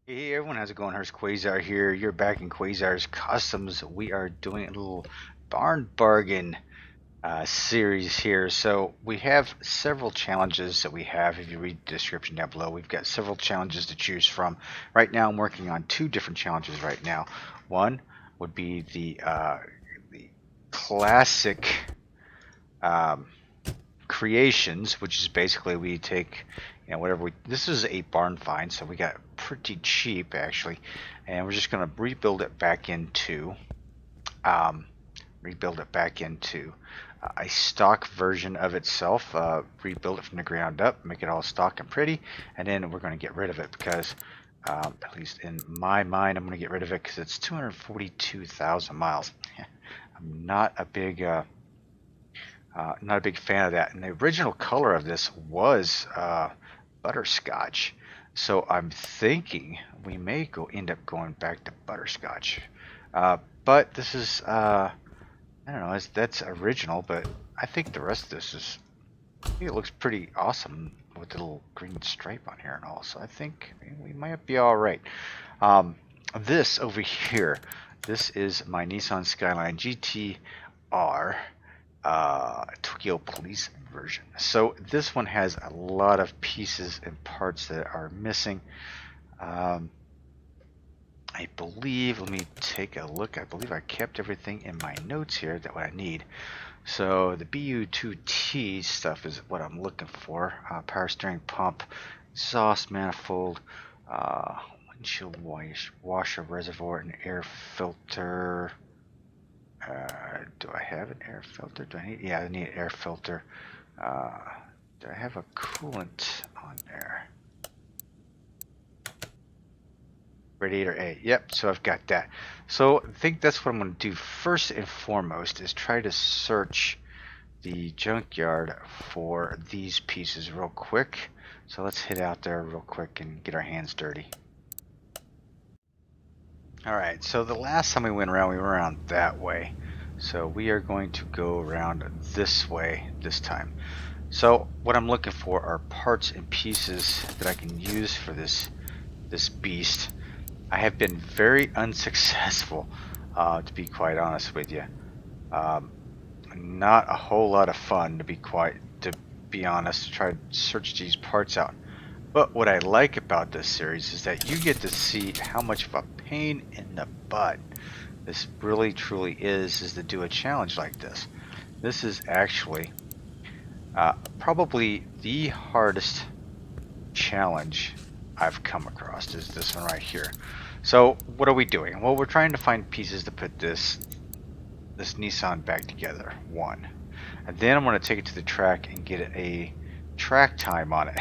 Hey everyone, how's it going? Hurst Quayzar here. You're back in Quayzar's Customs. We are doing a little barn bargain series here. So we have several challenges that we have. If you read the description down below, we've got several challenges to choose from. Right now, I'm working on two different challenges right now. One would be the classic um, creations, which is basically we take, whatever we. This is a barn find, so we got pretty cheap actually, and we're just going to um, rebuild it back into a stock version of itself. Rebuild it from the ground up, make it all stock and pretty, and then we're going to get rid of it because. At least in my mind, I'm going to get rid of it because it's 242,000 miles. I'm not a big fan of that. And the original color of this was butterscotch. So I'm thinking we may end up going back to butterscotch. But this is, I don't know, that's original, but I think the rest of this it looks pretty awesome with the little green stripe on here and all. So I think we might be all right. This over here, this is my Nissan Skyline Gtr. Tokyo Police version. So this one has a lot of pieces and parts that are missing. I believe, let me take a look. I believe I kept everything in my notes here that what I need. So the BU2T stuff is what I'm looking for. Power steering pump, exhaust manifold, windshield washer reservoir, and air filter. Do I have an air filter? Do I need? Yeah, I need an air filter. Do I have a coolant on there? Radiator A. Yep, so I've got that. So I think that's what I'm going to do first and foremost is try to search the junkyard for these pieces real quick. So let's head out there real quick and get our hands dirty. Alright, so the last time we went around that way. So we are going to go around this way this time. So what I'm looking for are parts and pieces that I can use for this beast. I have been very unsuccessful, to be quite honest with you. Not a whole lot of fun, to be honest, to try to search these parts out. But what I like about this series is that you get to see how much of a pain in the butt this really truly is to do a challenge like this. This is actually probably the hardest challenge I've come across is this one right here. So what are we doing? Well, we're trying to find pieces to put this Nissan back together, one. And then I'm going to take it to the track and get a track time on it.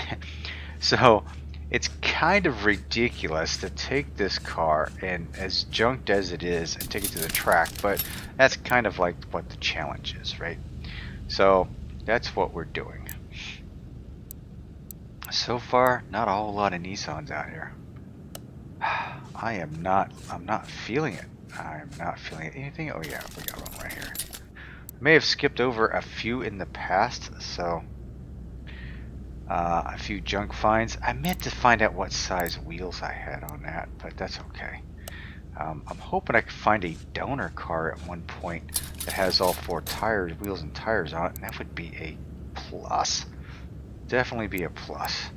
So it's kind of ridiculous to take this car and as junked as it is and take it to the track, but that's kind of like what the challenge is, right? So that's what we're doing. So far, not a whole lot of Nissans out here. I'm not feeling it. I'm not feeling it. Anything? Oh yeah, we got one right here. I may have skipped over a few in the past, so a few junk finds. I meant to find out what size wheels I had on that, but that's okay. I'm hoping I can find a donor car at one point that has all four wheels and tires on it, and that would be a plus. Definitely be a plus.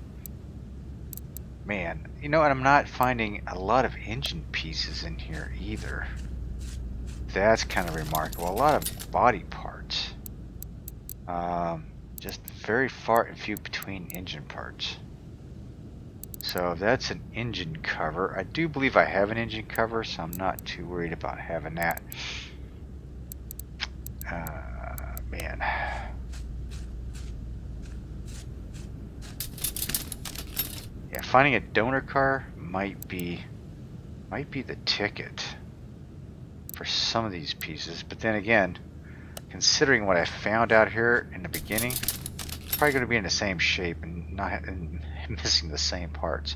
Man, and I'm not finding a lot of engine pieces in here either. That's kind of remarkable. A lot of body parts. Just very far and few between engine parts. So that's an engine cover. I do believe I have an engine cover, so I'm not too worried about having that. Man. Yeah, finding a donor car might be the ticket for some of these pieces, but then again, considering what I found out here in the beginning, it's probably going to be in the same shape and missing the same parts.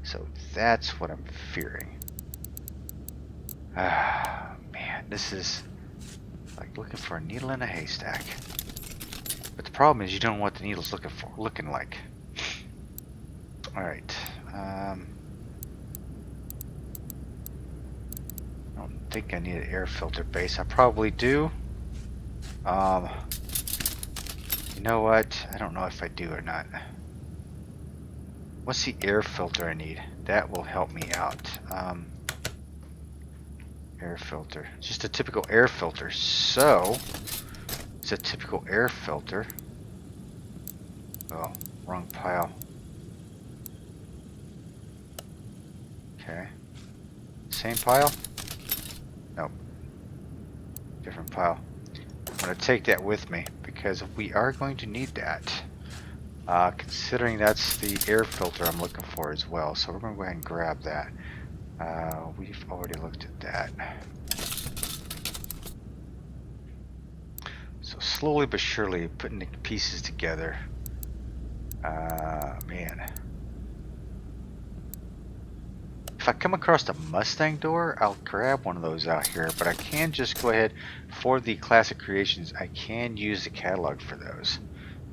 So that's what I'm fearing. Man, this is like looking for a needle in a haystack. But the problem is you don't know what the needle's looking like. Alright. think I need an air filter base. I probably do. You know what? I don't know if I do or not. What's the air filter I need? That will help me out. Air filter. Just a typical air filter. So, it's a typical air filter. Oh, wrong pile. Okay. Same pile? Nope. Different pile. I'm going to take that with me because we are going to need that. Considering that's the air filter I'm looking for as well. So we're going to go ahead and grab that. We've already looked at that. So slowly but surely putting the pieces together. Man. If I come across a Mustang door, I'll grab one of those out here, but I can just go ahead for the classic creations. I can use the catalog for those.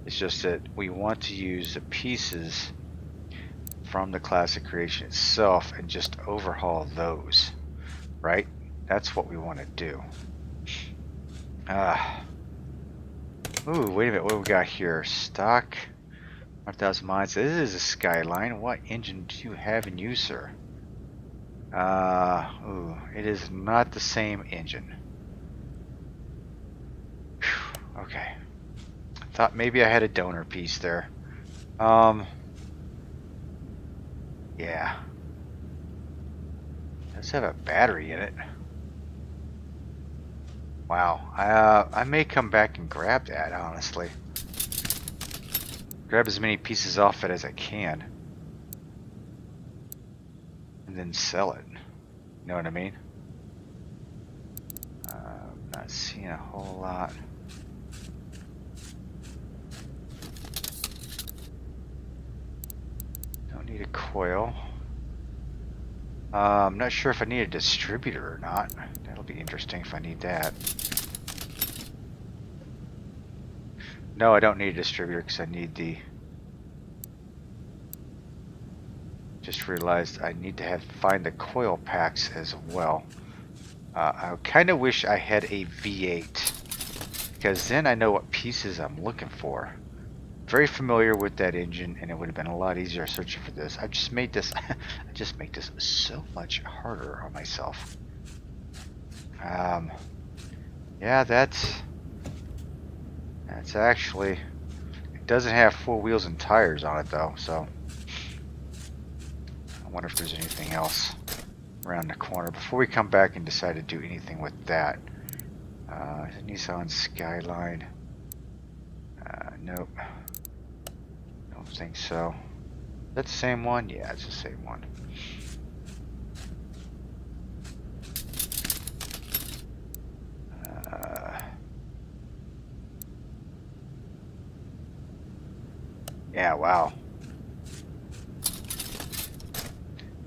It's just that we want to use the pieces from the classic creation itself and just overhaul those, right? That's what we want to do. Ooh, wait a minute, what do we got here? Stock 1,000 miles. This is a Skyline. What engine do you have in use, sir? Ooh, it is not the same engine. Whew, okay. I thought maybe I had a donor piece there. Yeah. It does have a battery in it. Wow. I may come back and grab that, honestly. Grab as many pieces off it as I can. And then sell it. You know what I mean? Not seeing a whole lot. Don't need a coil. I'm not sure if I need a distributor or not. That'll be interesting if I need that. No, I don't need a distributor because I need the... Just realized I need to find the coil packs as well. I kind of wish I had a V8 because then I know what pieces I'm looking for. Very familiar with that engine, and it would have been a lot easier searching for this. I just made this. I just make this so much harder on myself. Yeah, that's actually. It doesn't have 4 wheels and tires on it though, so. I wonder if there's anything else around the corner before we come back and decide to do anything with that. Nissan Skyline. Nope. Don't think so. Is that the same one? Yeah, it's the same one. Yeah, wow.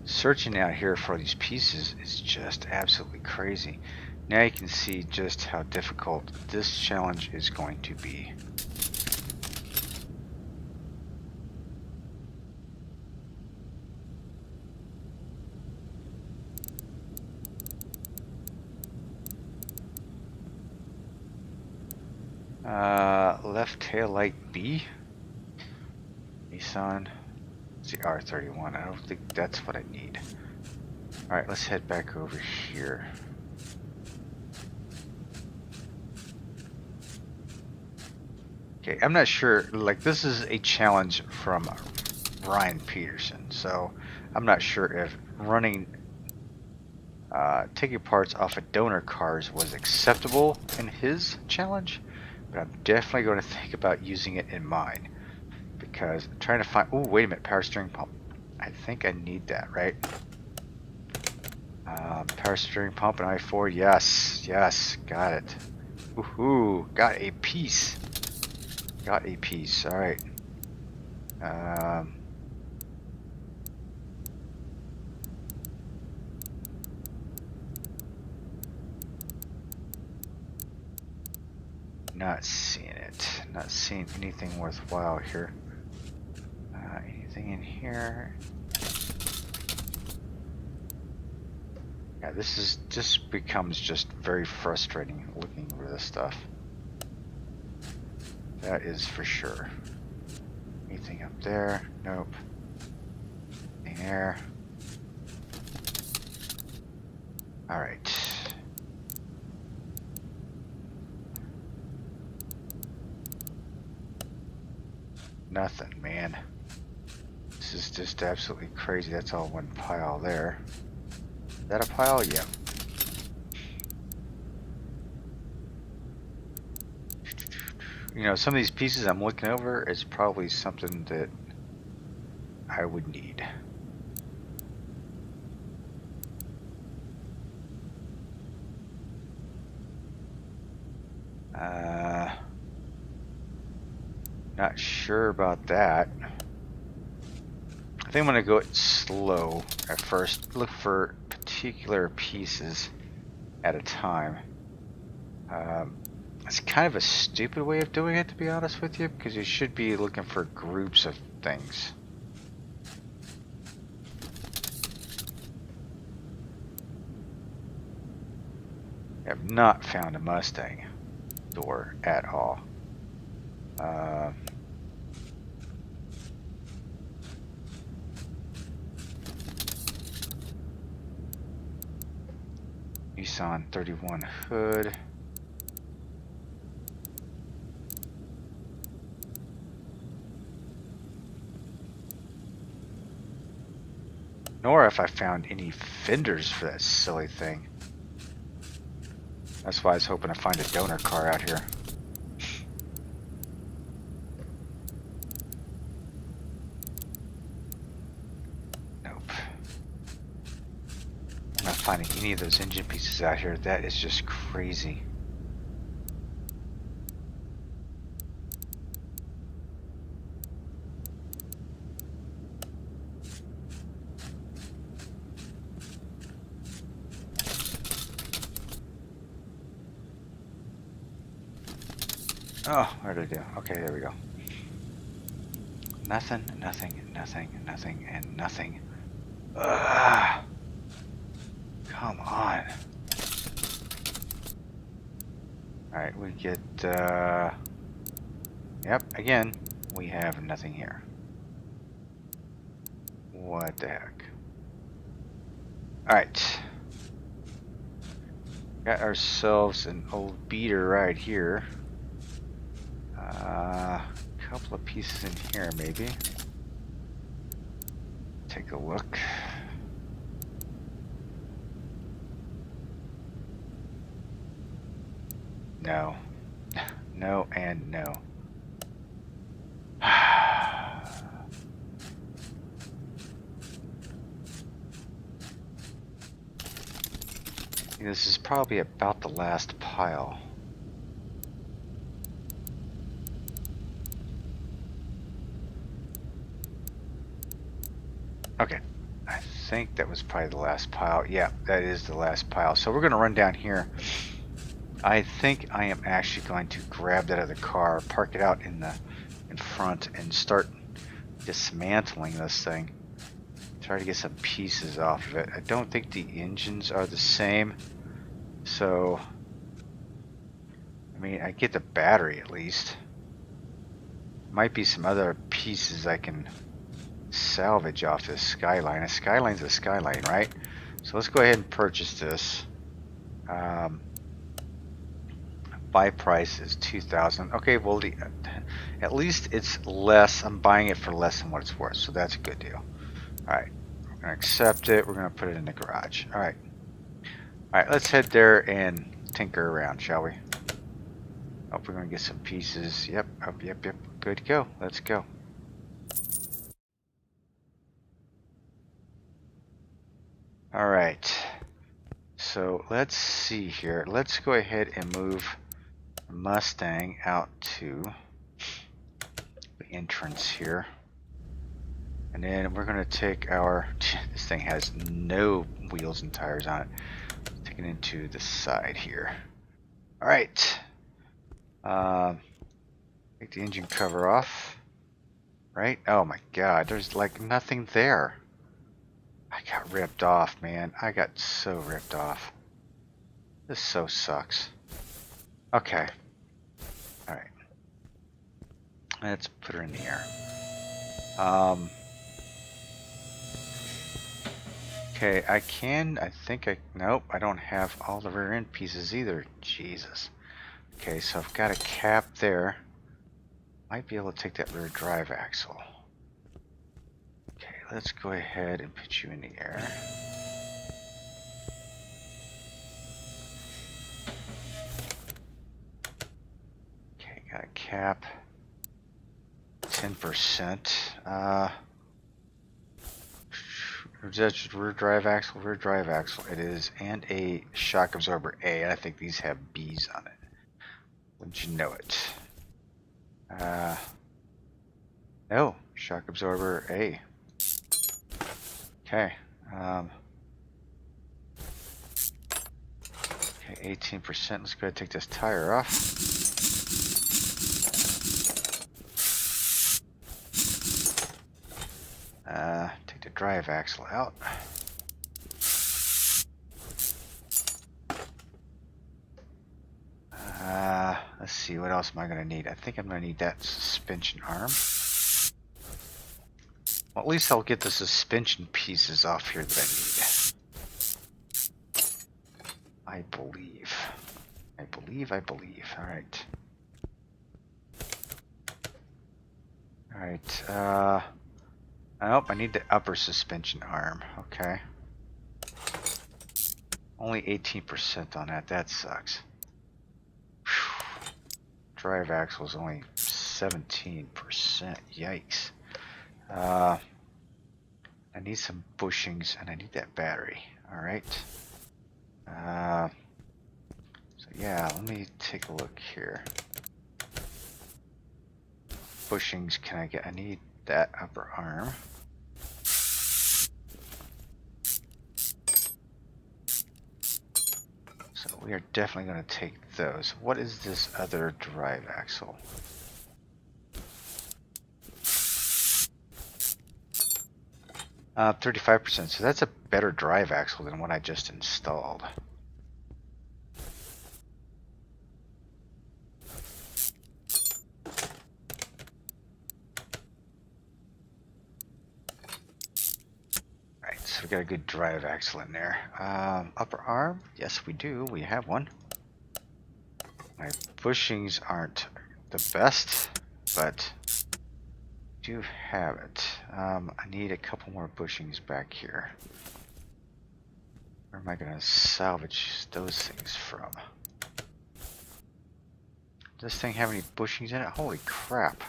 Searching out here for these pieces is just absolutely crazy. Now you can see just how difficult this challenge is going to be. Left tail light B. Nissan. It's the R31. I don't think that's what I need. Alright, let's head back over here. Okay, I'm not sure, like this is a challenge from Ryan Peterson, so I'm not sure if running taking parts off of donor cars was acceptable in his challenge, but I'm definitely going to think about using it in mine. Because I'm trying to find... Oh, wait a minute. Power steering pump. I think I need that, right? Power steering pump and I4. Yes. Yes. Got it. Woohoo. Got a piece. Got a piece. Alright. Not seeing it. Not seeing anything worthwhile here. Anything in here? Yeah, this becomes just very frustrating looking over this stuff. That is for sure. Anything up there? Nope. Anything there? Alright. Nothing, man. This is just absolutely crazy. That's all one pile there. Is that a pile? Yeah. You know, some of these pieces I'm looking over is probably something that I would need. Not sure about that. I think I'm going to go slow at first. Look for particular pieces at a time. It's kind of a stupid way of doing it, to be honest with you, because you should be looking for groups of things. I have not found a Mustang door at all. Nissan 31 hood. Nor if I found any fenders for that silly thing. That's why I was hoping to find a donor car out here. Nope. I'm not finding any of those engine pieces out here. That is just crazy. Oh, where did I do? Okay, there we go. Nothing, nothing, nothing, nothing, and nothing. Ugh. Come on. Alright, we get, yep, again, we have nothing here. What the heck? Alright. Got ourselves an old beater right here. Couple of pieces in here, maybe. Take a look. No. No and no. This is probably about the last pile. Okay, I think that was probably the last pile. Yeah, that is the last pile. So we're going to run down here. I think I am actually going to grab that other car, park it out in front, and start dismantling this thing. Try to get some pieces off of it. I don't think the engines are the same. So, I mean, I get the battery at least. Might be some other pieces I can salvage off this Skyline. A Skyline's a Skyline, right? So let's go ahead and purchase this. Buy price is $2,000. Okay, well, at least it's less. I'm buying it for less than what it's worth, so that's a good deal. All right, we're gonna accept it. We're gonna put it in the garage. All right, let's head there and tinker around, shall we? Hope we're gonna get some pieces. Yep. Yep. Good to go. Let's go. All right. So let's see here. Let's go ahead and move Mustang out to the entrance here, and then we're going to take our this thing has no wheels and tires on it. Take it into the side here. All right, take the engine cover off. Right? Oh my god, there's like nothing there. I got ripped off, man. I got so ripped off. This so sucks. Okay. Alright. Let's put her in the air. Okay, I think nope, I don't have all the rear end pieces either. Jesus. Okay, so I've got a cap there. Might be able to take that rear drive axle. Okay, let's go ahead and put you in the air. Okay, got a cap. 10%. Rear drive axle. It is, and a shock absorber A. I think these have B's on it. Wouldn't you know it? No, shock absorber A. Okay. Okay, 18%. Let's go ahead and take this tire off. Take the drive axle out. Let's see, what else am I going to need? I think I'm going to need that suspension arm. Well, at least I'll get the suspension pieces off here that I need. I believe. Alright. Alright, nope, I need the upper suspension arm. Okay. Only 18% on that. That sucks. Whew. Drive axle is only 17%. Yikes. I need some bushings and I need that battery. Alright. So yeah, let me take a look here. Bushings can I get? I need that upper arm. So we are definitely going to take those. What is this other drive axle? Uh, 35%. So that's a better drive axle than what I just installed. Alright, so we got a good drive axle in there. Upper arm? Yes, we do. We have one. My bushings aren't the best, but do have it. I need a couple more bushings back here. Where am I going to salvage those things from? Does this thing have any bushings in it? Holy crap.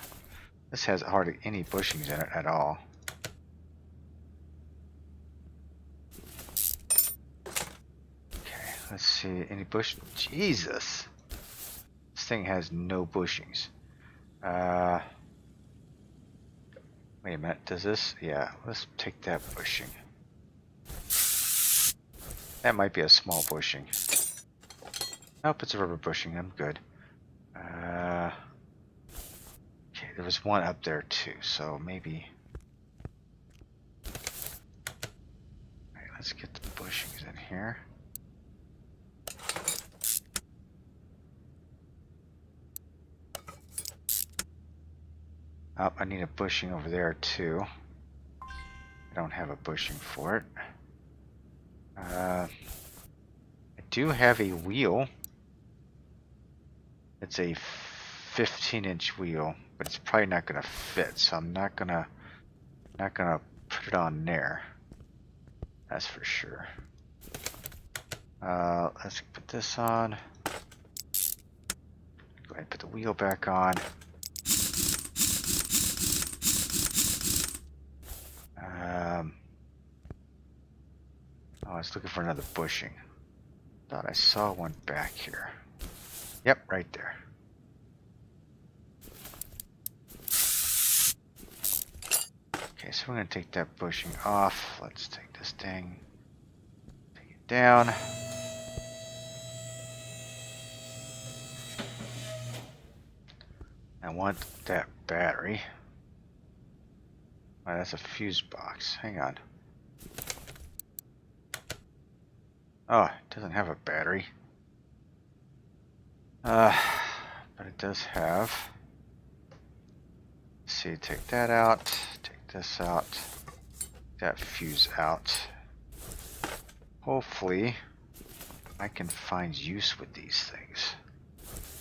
This has hardly any bushings in it at all. Okay, let's see. Any bush? Jesus! This thing has no bushings. Wait a minute, does this? Yeah, let's take that bushing. That might be a small bushing. Nope, it's a rubber bushing, I'm good. Okay, there was one up there too, so maybe... Alright, let's get the bushings in here. Oh, I need a bushing over there too. I don't have a bushing for it. I do have a wheel. It's a 15-inch wheel, but it's probably not going to fit, so I'm not gonna put it on there. That's for sure. Let's put this on. Go ahead and put the wheel back on. I was looking for another bushing. Thought I saw one back here. Yep, right there. Okay, so we're going to take that bushing off. Let's take this thing, take it down. I want that battery. Oh, that's a fuse box. Hang on. Oh, it doesn't have a battery. But it does have. Let's see, take that out, take this out, take that fuse out. Hopefully, I can find use with these things.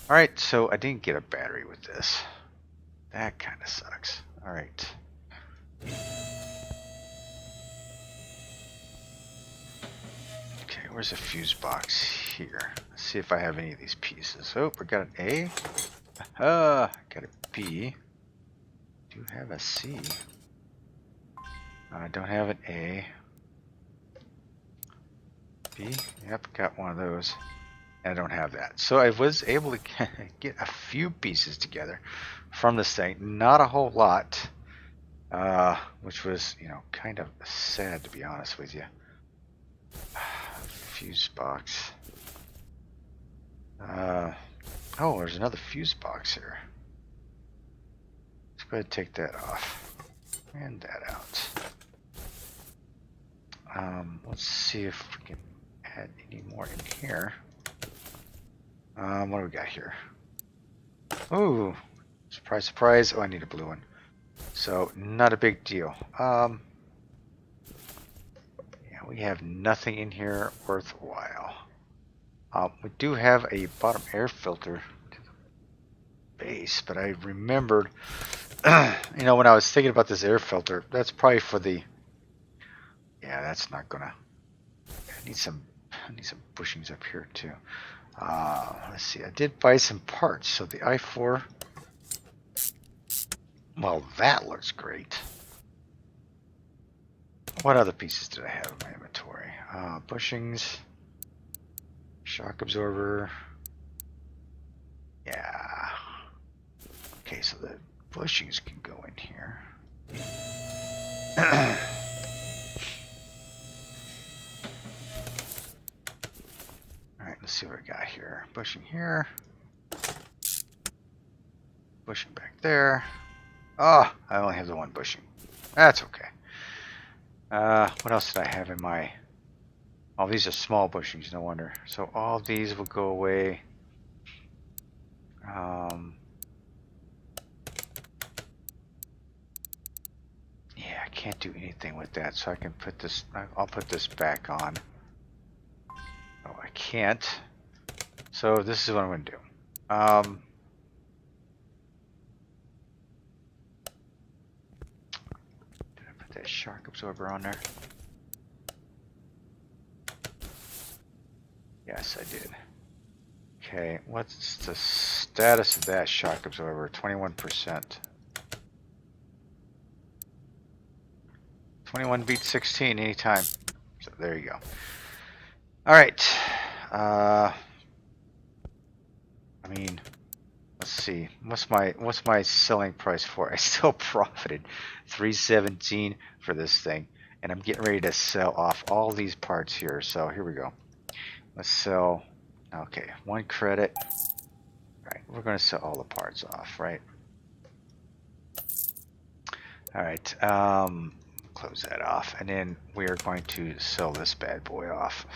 Alright, so I didn't get a battery with this. That kind of sucks. Alright. Okay, where's the fuse box? Here. Let's see if I have any of these pieces. Oh, we got an A. Got a B. Do have a C. I don't have an A. B. Yep, got one of those. I don't have that. So I was able to get a few pieces together from this thing. Not a whole lot. Which was, you know, kind of sad to be honest with you. Fuse box. Oh, there's another fuse box here. Let's go ahead and take that off. And that out. Let's see if we can add any more in here. What do we got here? Ooh, surprise, surprise. Oh, I need a blue one. So, not a big deal. Yeah, we have nothing in here worthwhile. We do have a bottom air filter to the base, but I remembered, you know, when I was thinking about this air filter, that's probably for the, yeah, that's not gonna, I need some bushings up here too. Let's see, I did buy some parts, so the i4, well, that looks great. What other pieces did I have in my inventory? Bushings, shock absorber. Yeah. Okay, so the bushings can go in here. Alright, let's see what we got here. Bushing here. Bushing back there. Oh, I only have the one bushing. That's okay. What else did I have in my... Oh, these are small bushings, no wonder. So all these will go away. Yeah, I can't do anything with that, so I can put this... I'll put this back on. Oh, I can't. So this is what I'm going to do. That shock absorber on there. Yes, I did. Okay, what's the status of that shock absorber? 21%. 21 beats 16 anytime. So there you go. All right. I mean, let's see. What's my selling price for? I still profited $317 for this thing, and I'm getting ready to sell off all these parts here. So here we go. Let's sell. Okay, 1 credit. All right, we're going to sell all the parts off, right? All right. Close that off, and then we are going to sell this bad boy off.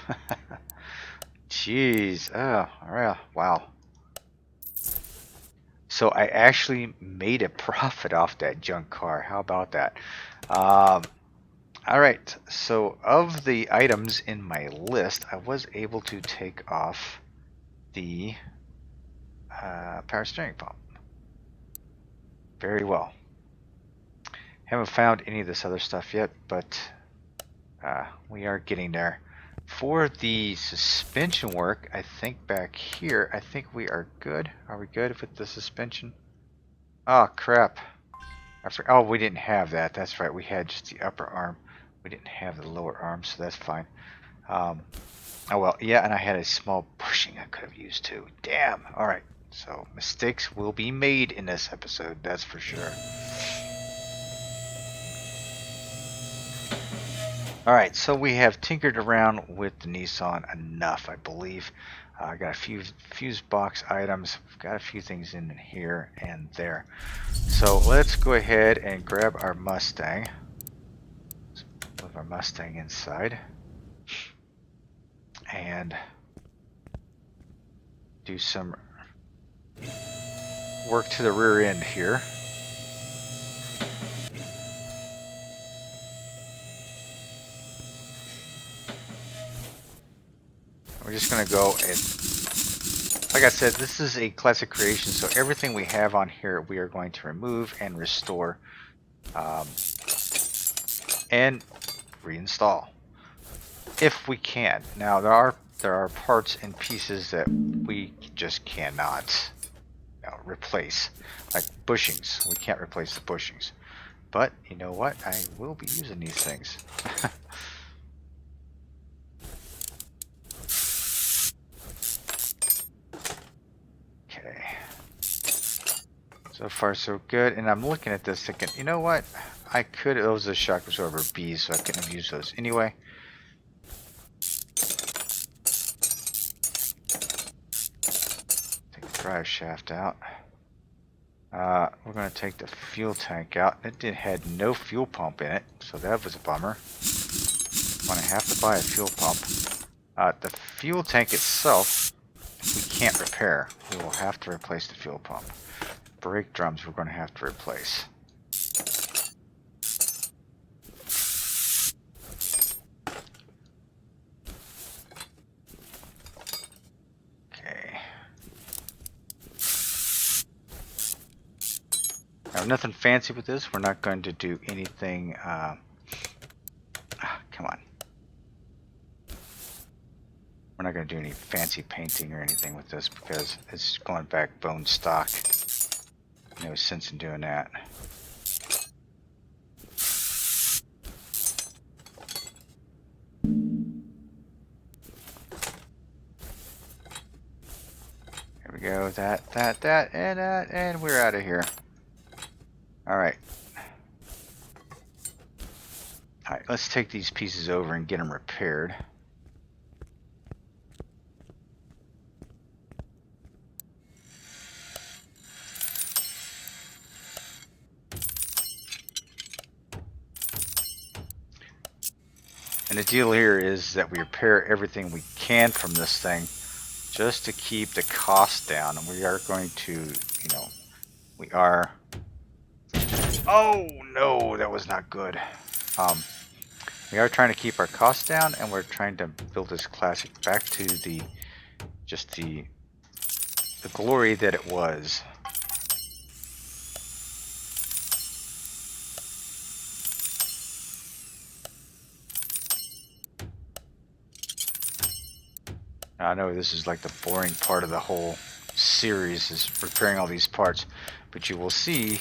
Jeez. Oh, all right. Wow. So I actually made a profit off that junk car. How about that? All right. So of the items in my list, I was able to take off the power steering pump. Very well. Haven't found any of this other stuff yet, but we are getting there. For the suspension work, I think back here, I think we are good. Are we good with the suspension? Oh, crap. Oh, we didn't have that. That's right. We had just the upper arm. We didn't have the lower arm, so that's fine. Oh, well, yeah, and I had a small bushing I could have used too. Damn. All right. So mistakes will be made in this episode, that's for sure. Alright, so we have tinkered around with the Nissan enough, I believe. I got a few fuse box items. We've got a few things in here and there. So let's go ahead and grab our Mustang. Let's move our Mustang inside. And and do some work to the rear end here. We're just going to go and, like I said, this is a classic creation, so everything we have on here we are going to remove and restore and reinstall if we can. Now there are parts and pieces that we just cannot replace, like bushings. We can't replace the bushings, but you know what? I will be using these things. So far so good, and I'm looking at this thinking, you know what? I could, those are shock absorber B's, so I couldn't have used those anyway. Take the drive shaft out. We're going to take the fuel tank out. It had no fuel pump in it, so that was a bummer. I'm going to have to buy a fuel pump. The fuel tank itself, we can't repair. We will have to replace the fuel pump. Brake drums we're going to have to replace. Okay. Now, nothing fancy with this. We're not going to do anything. Come on. We're not going to do any fancy painting or anything with this because it's going back bone stock. No sense in doing that. There we go. That, and we're out of here. All right. All right, let's take these pieces over and get them repaired. And the deal here is that we repair everything we can from this thing just to keep the cost down. And we are going to, you know, we are... Oh, no, that was not good. We are trying to keep our costs down, and we're trying to build this classic back to the glory that it was. I know this is like the boring part of the whole series, is repairing all these parts, but you will see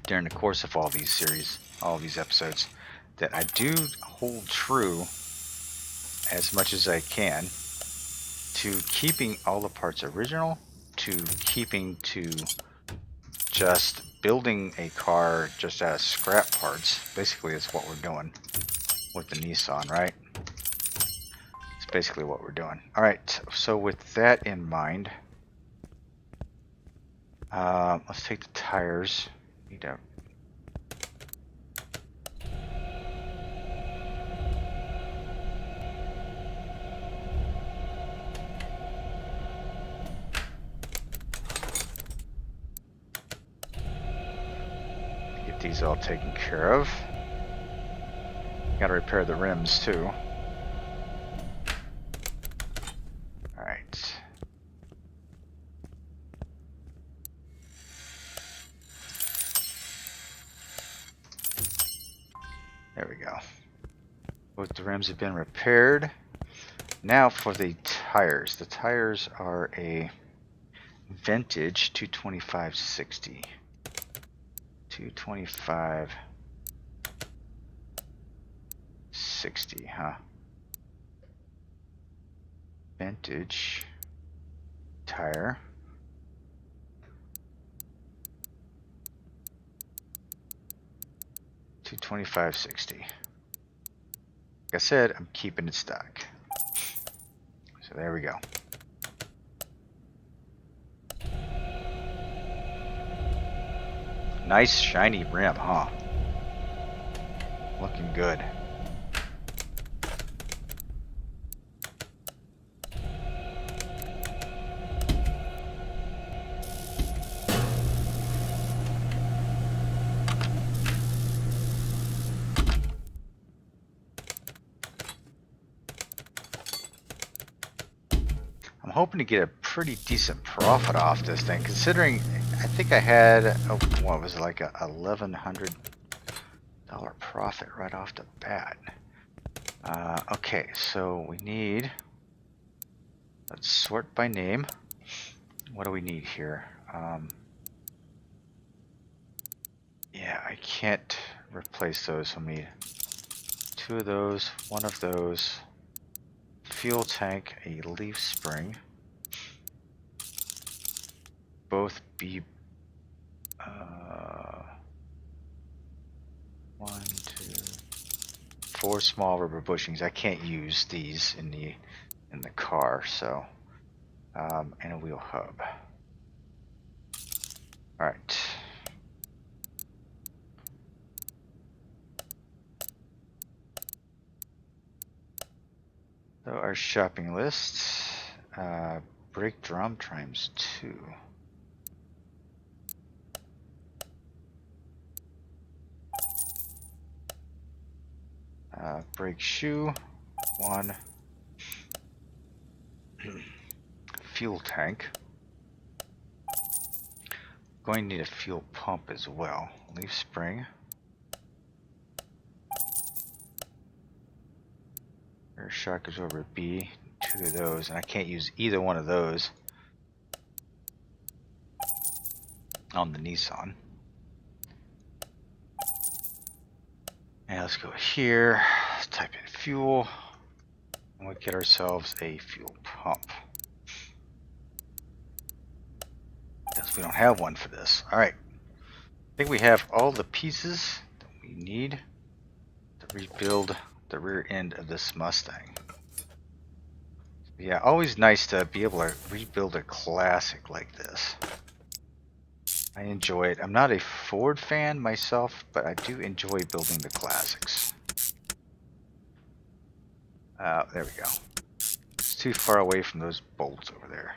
during the course of all these series, all these episodes, that I do hold true as much as I can to keeping all the parts original, to keeping to just building a car just out of scrap parts. Basically, that's what we're doing with the Nissan, right? Basically what we're doing. Alright, so with that in mind, let's take the tires. Need to get these all taken care of. Gotta repair the rims too. There we go. Both the rims have been repaired. Now for the tires. The tires are a vintage 225/60. 225/60, huh? Vintage tire. $225.60. Like I said, I'm keeping it stock. So there we go. Nice shiny rim, huh? Looking good. hoping to get a pretty decent profit off this thing, considering I think I had what was it, like a $1,100 profit right off the bat. Okay, so we need, let's sort by name. What do we need here? Yeah, I can't replace those. So we need 2 of those, 1 of those, fuel tank, a leaf spring. Both be 1, 2, 4 small rubber bushings. I can't use these in the car, so and a wheel hub. All right. So our shopping list: brake drum times 2. Brake shoe, 1. Fuel tank. Going to need a fuel pump as well. Leaf spring. Air shock is over B. 2 of those, and I can't use either one of those on the Nissan. And let's go here, let's type in fuel, and we'll get ourselves a fuel pump. Because we don't have one for this. Alright. I think we have all the pieces that we need to rebuild the rear end of this Mustang. Yeah, always nice to be able to rebuild a classic like this. I enjoy it. I'm not a Ford fan myself, but I do enjoy building the classics. There we go. It's too far away from those bolts over there.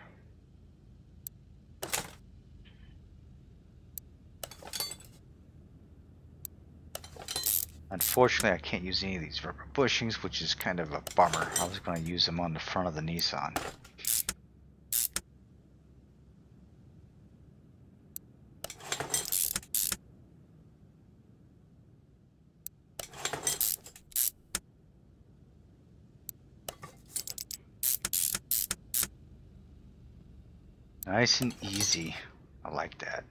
Unfortunately, I can't use any of these rubber bushings, which is kind of a bummer. I was going to use them on the front of the Nissan. Nice and easy. I like that.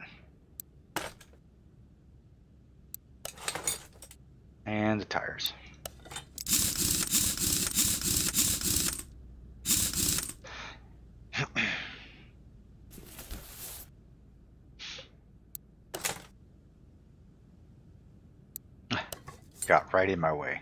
And the tires. Got right in my way.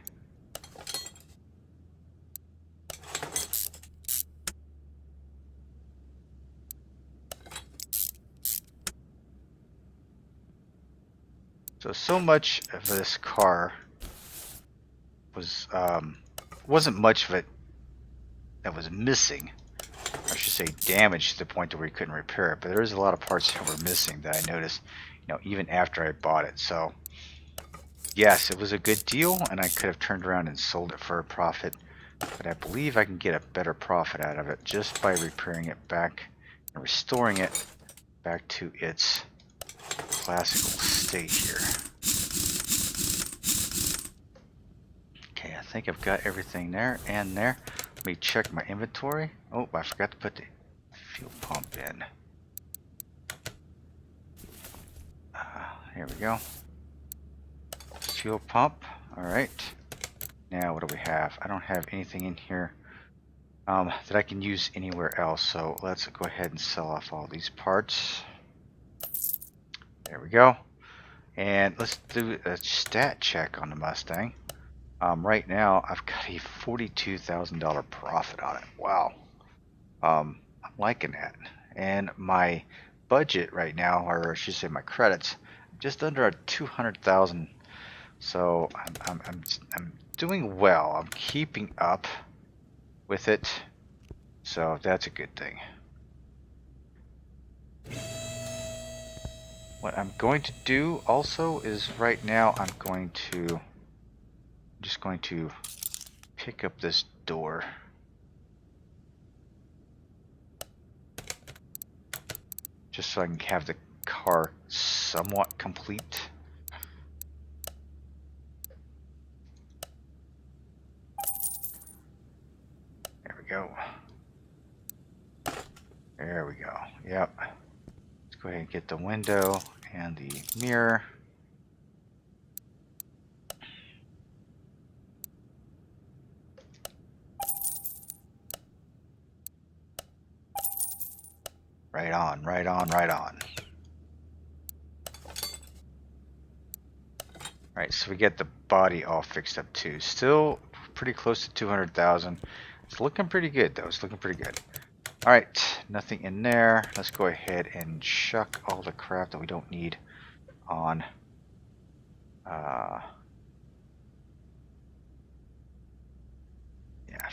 So much of this car was wasn't much of it that was missing. I should say damaged to the point where we couldn't repair it. But there is a lot of parts that were missing that I noticed, you know, even after I bought it. So yes, it was a good deal, and I could have turned around and sold it for a profit. But I believe I can get a better profit out of it just by repairing it back and restoring it back to its classical state here. Okay, I think I've got everything there and there. Let me check my inventory. Oh, I forgot to put the fuel pump in. Here we go. Fuel pump. Alright. Now what do we have? I don't have anything in here that I can use anywhere else. So let's go ahead and sell off all these parts. There we go. And let's do a stat check on the Mustang. Right now, I've got a $42,000 profit on it. Wow. I'm liking that. And my budget right now, or I should say my credits, just under a 200,000. So I'm doing well. I'm keeping up with it. So that's a good thing. What I'm going to do also is right now I'm just going to pick up this door. just so I can have the car somewhat complete. There we go. There we go. Yep. Let's go ahead and get the window and the mirror. Right on, right on, right on. Alright, so we get the body all fixed up too. Still pretty close to 200,000. It's looking pretty good though. It's looking pretty good. Alright, nothing in there. Let's go ahead and chuck all the crap that we don't need on. Yeah,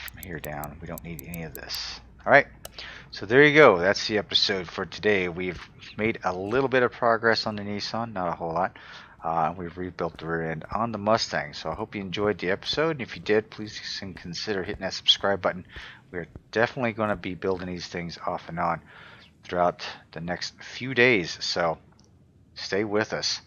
from here down, we don't need any of this. Alright, so there you go. That's the episode for today. We've made a little bit of progress on the Nissan, not a whole lot. We've rebuilt the rear end on the Mustang. So I hope you enjoyed the episode. And if you did, please consider hitting that subscribe button. We're definitely going to be building these things off and on throughout the next few days. So stay with us.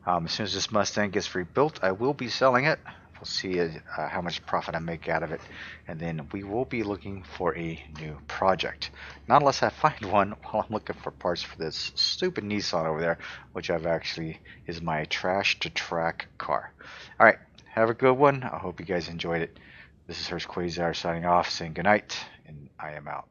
As soon as this Mustang gets rebuilt, I will be selling it. We'll see how much profit I make out of it, and then we will be looking for a new project. Not unless I find one while I'm looking for parts for this stupid Nissan over there, which I've actually is my trash to track car. Alright, have a good one. I hope you guys enjoyed it. This is Hurst Quayzar signing off, saying goodnight, and I am out.